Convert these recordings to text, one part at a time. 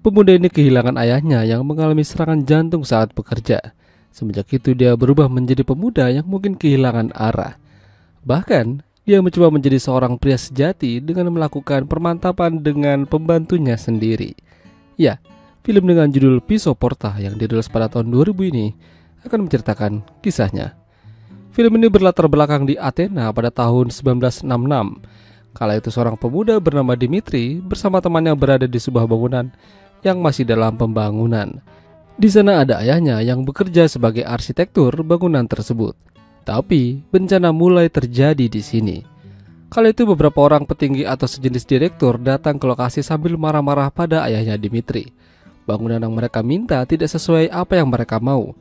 Pemuda ini kehilangan ayahnya yang mengalami serangan jantung saat bekerja. Semenjak itu dia berubah menjadi pemuda yang mungkin kehilangan arah. Bahkan, dia mencoba menjadi seorang pria sejati dengan melakukan permantapan dengan pembantunya sendiri. Ya, film dengan judul Pisau Porta yang dirilis pada tahun 2000 ini akan menceritakan kisahnya. Film ini berlatar belakang di Athena pada tahun 1966. Kala itu seorang pemuda bernama Dimitri bersama temannya berada di sebuah bangunan yang masih dalam pembangunan. Di sana ada ayahnya yang bekerja sebagai arsitektur bangunan tersebut. Tapi bencana mulai terjadi di sini. Kala itu beberapa orang petinggi atau sejenis direktur datang ke lokasi sambil marah-marah pada ayahnya Dimitri. Bangunan yang mereka minta tidak sesuai apa yang mereka mau.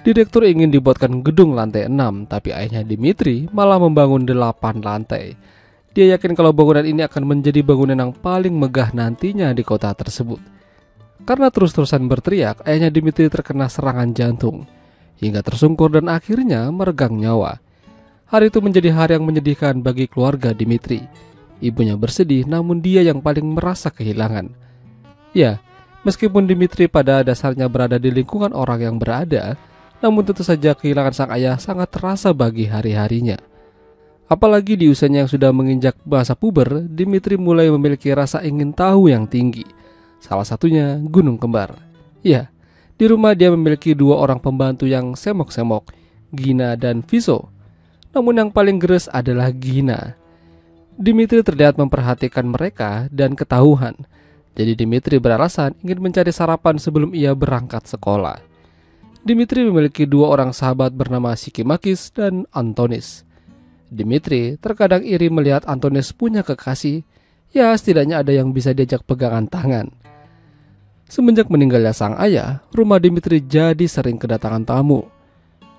Direktur ingin dibuatkan gedung lantai 6, tapi ayahnya Dimitri malah membangun 8 lantai. Dia yakin kalau bangunan ini akan menjadi bangunan yang paling megah nantinya di kota tersebut. Karena terus-terusan berteriak, ayahnya Dimitri terkena serangan jantung hingga tersungkur dan akhirnya meregang nyawa. Hari itu menjadi hari yang menyedihkan bagi keluarga Dimitri. Ibunya bersedih, namun dia yang paling merasa kehilangan. Ya, meskipun Dimitri pada dasarnya berada di lingkungan orang yang berada, namun tentu saja kehilangan sang ayah sangat terasa bagi hari-harinya. Apalagi di usianya yang sudah menginjak masa puber, Dimitri mulai memiliki rasa ingin tahu yang tinggi. Salah satunya gunung kembar. Ya, di rumah dia memiliki 2 orang pembantu yang semok-semok, Gina dan Viso. Namun yang paling geres adalah Gina. Dimitri terlihat memperhatikan mereka dan ketahuan. Jadi Dimitri beralasan ingin mencari sarapan sebelum ia berangkat sekolah. Dimitri memiliki 2 orang sahabat bernama Sikimakis dan Antonis. Dimitri terkadang iri melihat Antonis punya kekasih. Ya, setidaknya ada yang bisa diajak pegangan tangan. Semenjak meninggalnya sang ayah, rumah Dimitri jadi sering kedatangan tamu.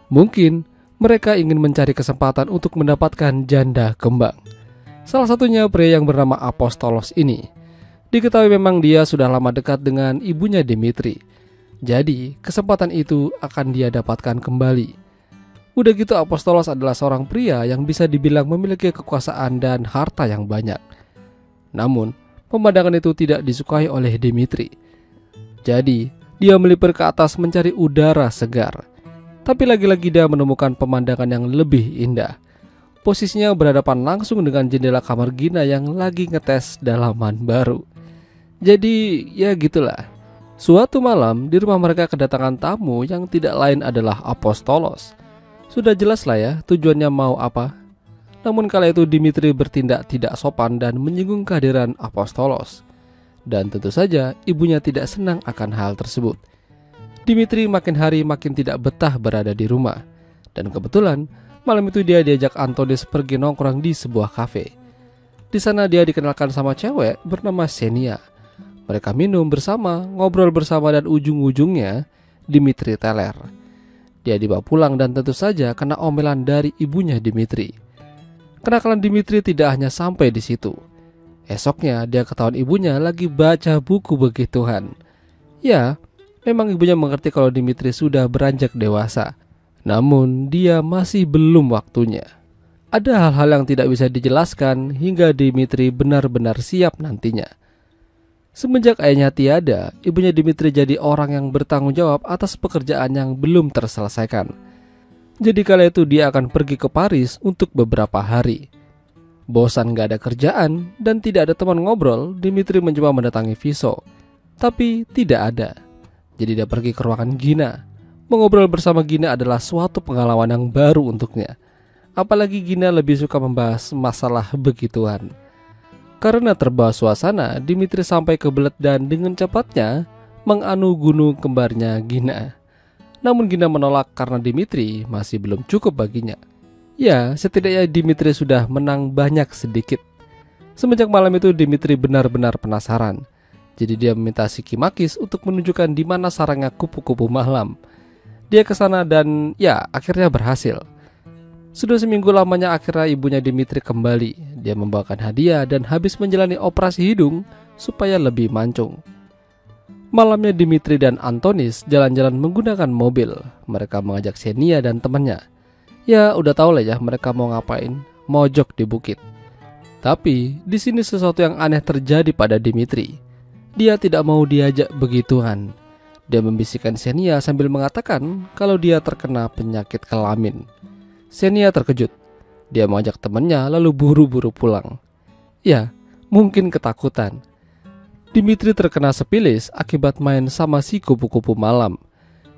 Mungkin mereka ingin mencari kesempatan untuk mendapatkan janda kembang. Salah satunya pria yang bernama Apostolos ini. Diketahui memang dia sudah lama dekat dengan ibunya Dimitri. Jadi kesempatan itu akan dia dapatkan kembali. Udah gitu Apostolos adalah seorang pria yang bisa dibilang memiliki kekuasaan dan harta yang banyak. Namun pemandangan itu tidak disukai oleh Dimitri. Jadi, dia melipir ke atas mencari udara segar. Tapi lagi-lagi dia menemukan pemandangan yang lebih indah. Posisinya berhadapan langsung dengan jendela kamar Gina yang lagi ngetes dalaman baru. Jadi, ya gitulah. Suatu malam, di rumah mereka kedatangan tamu yang tidak lain adalah Apostolos. Sudah jelas lah ya tujuannya mau apa. Namun kala itu Dimitri bertindak tidak sopan dan menyinggung kehadiran Apostolos. Dan tentu saja ibunya tidak senang akan hal tersebut. Dimitri makin hari makin tidak betah berada di rumah. Dan kebetulan malam itu dia diajak Antonis pergi nongkrong di sebuah kafe. Di sana dia dikenalkan sama cewek bernama Xenia. Mereka minum bersama, ngobrol bersama dan ujung-ujungnya Dimitri teler. Dia dibawa pulang dan tentu saja kena omelan dari ibunya Dimitri. Kenakalan Dimitri tidak hanya sampai di situ. Esoknya dia ketahuan ibunya lagi baca buku begituan. Ya, memang ibunya mengerti kalau Dimitri sudah beranjak dewasa. Namun dia masih belum waktunya. Ada hal-hal yang tidak bisa dijelaskan hingga Dimitri benar-benar siap nantinya. Semenjak ayahnya tiada, ibunya Dimitri jadi orang yang bertanggung jawab atas pekerjaan yang belum terselesaikan. Jadi kala itu dia akan pergi ke Paris untuk beberapa hari. Bosan gak ada kerjaan dan tidak ada teman ngobrol, Dimitri mencoba mendatangi Viso. Tapi tidak ada. Jadi dia pergi ke ruangan Gina. Mengobrol bersama Gina adalah suatu pengalaman yang baru untuknya. Apalagi Gina lebih suka membahas masalah begituan. Karena terbawa suasana, Dimitri sampai kebelet dan dengan cepatnya menganu gunung kembarnya Gina. Namun Gina menolak karena Dimitri masih belum cukup baginya. Ya, setidaknya Dimitri sudah menang banyak sedikit. Semenjak malam itu Dimitri benar-benar penasaran. Jadi dia meminta Sikimakis untuk menunjukkan di mana sarangnya kupu-kupu malam. Dia ke sana dan ya akhirnya berhasil. Sudah seminggu lamanya akhirnya ibunya Dimitri kembali. Dia membawakan hadiah dan habis menjalani operasi hidung supaya lebih mancung. Malamnya Dimitri dan Antonis jalan-jalan menggunakan mobil. Mereka mengajak Xenia dan temannya. Ya udah tahu lah ya mereka mau ngapain, mojok di bukit. Tapi di sini sesuatu yang aneh terjadi pada Dimitri. Dia tidak mau diajak begituan. Dia membisikkan Xenia sambil mengatakan kalau dia terkena penyakit kelamin. Xenia terkejut. Dia mengajak temannya lalu buru-buru pulang. Ya, mungkin ketakutan. Dimitri terkena sepilis akibat main sama si kupu-kupu malam.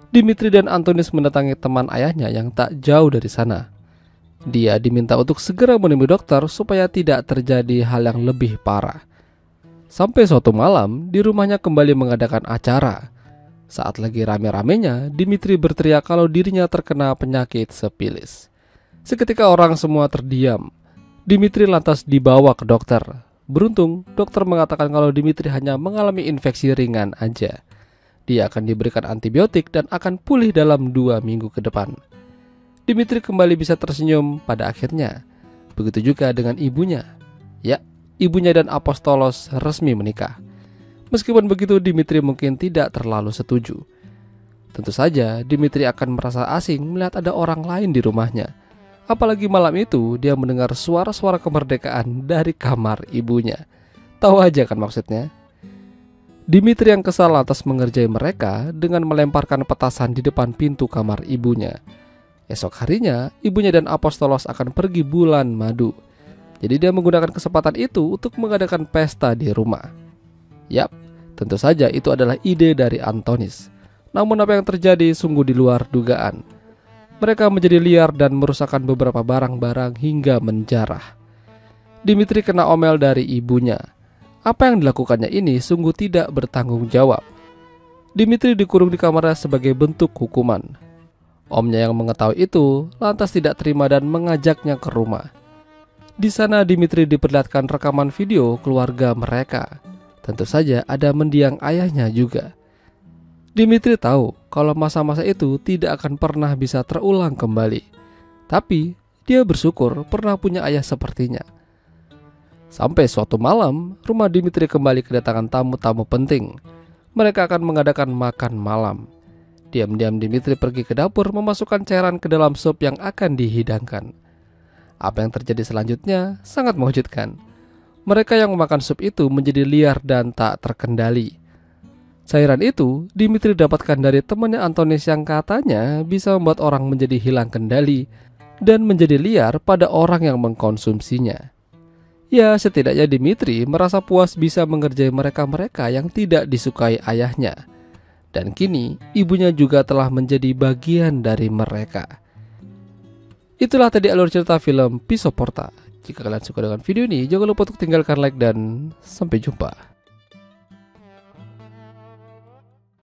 Dimitri dan Antonis mendatangi teman ayahnya yang tak jauh dari sana. Dia diminta untuk segera menemui dokter supaya tidak terjadi hal yang lebih parah. Sampai suatu malam, di rumahnya kembali mengadakan acara. Saat lagi rame-ramenya, Dimitri berteriak kalau dirinya terkena penyakit sepilis. Seketika orang semua terdiam. Dimitri lantas dibawa ke dokter. Beruntung, dokter mengatakan kalau Dimitri hanya mengalami infeksi ringan aja. Dia akan diberikan antibiotik dan akan pulih dalam 2 minggu ke depan. Dimitri kembali bisa tersenyum pada akhirnya. Begitu juga dengan ibunya. Ya, ibunya dan Apostolos resmi menikah. Meskipun begitu, Dimitri mungkin tidak terlalu setuju. Tentu saja, Dimitri akan merasa asing melihat ada orang lain di rumahnya. Apalagi malam itu, dia mendengar suara-suara kemerdekaan dari kamar ibunya. Tahu aja kan maksudnya? Dimitri yang kesal lantas mengerjai mereka dengan melemparkan petasan di depan pintu kamar ibunya. Esok harinya, ibunya dan Apostolos akan pergi bulan madu. Jadi dia menggunakan kesempatan itu untuk mengadakan pesta di rumah. Yap, tentu saja itu adalah ide dari Antonis. Namun apa yang terjadi sungguh di luar dugaan. Mereka menjadi liar dan merusakkan beberapa barang-barang hingga menjarah. Dimitri kena omel dari ibunya. Apa yang dilakukannya ini sungguh tidak bertanggung jawab. Dimitri dikurung di kamarnya sebagai bentuk hukuman. Omnya yang mengetahui itu lantas tidak terima dan mengajaknya ke rumah. Di sana Dimitri diperlihatkan rekaman video keluarga mereka. Tentu saja ada mendiang ayahnya juga. Dimitri tahu kalau masa-masa itu tidak akan pernah bisa terulang kembali. Tapi dia bersyukur pernah punya ayah sepertinya. Sampai suatu malam, rumah Dimitri kembali kedatangan tamu-tamu penting. Mereka akan mengadakan makan malam. Diam-diam Dimitri pergi ke dapur memasukkan cairan ke dalam sup yang akan dihidangkan. Apa yang terjadi selanjutnya sangat mengejutkan. Mereka yang memakan sup itu menjadi liar dan tak terkendali. Cairan itu Dimitri dapatkan dari temannya Antonis yang katanya bisa membuat orang menjadi hilang kendali dan menjadi liar pada orang yang mengkonsumsinya. Ya, setidaknya Dimitri merasa puas bisa mengerjai mereka-mereka yang tidak disukai ayahnya. Dan kini ibunya juga telah menjadi bagian dari mereka. Itulah tadi alur cerita film Pisoporta. Jika kalian suka dengan video ini, jangan lupa untuk tinggalkan like dan sampai jumpa.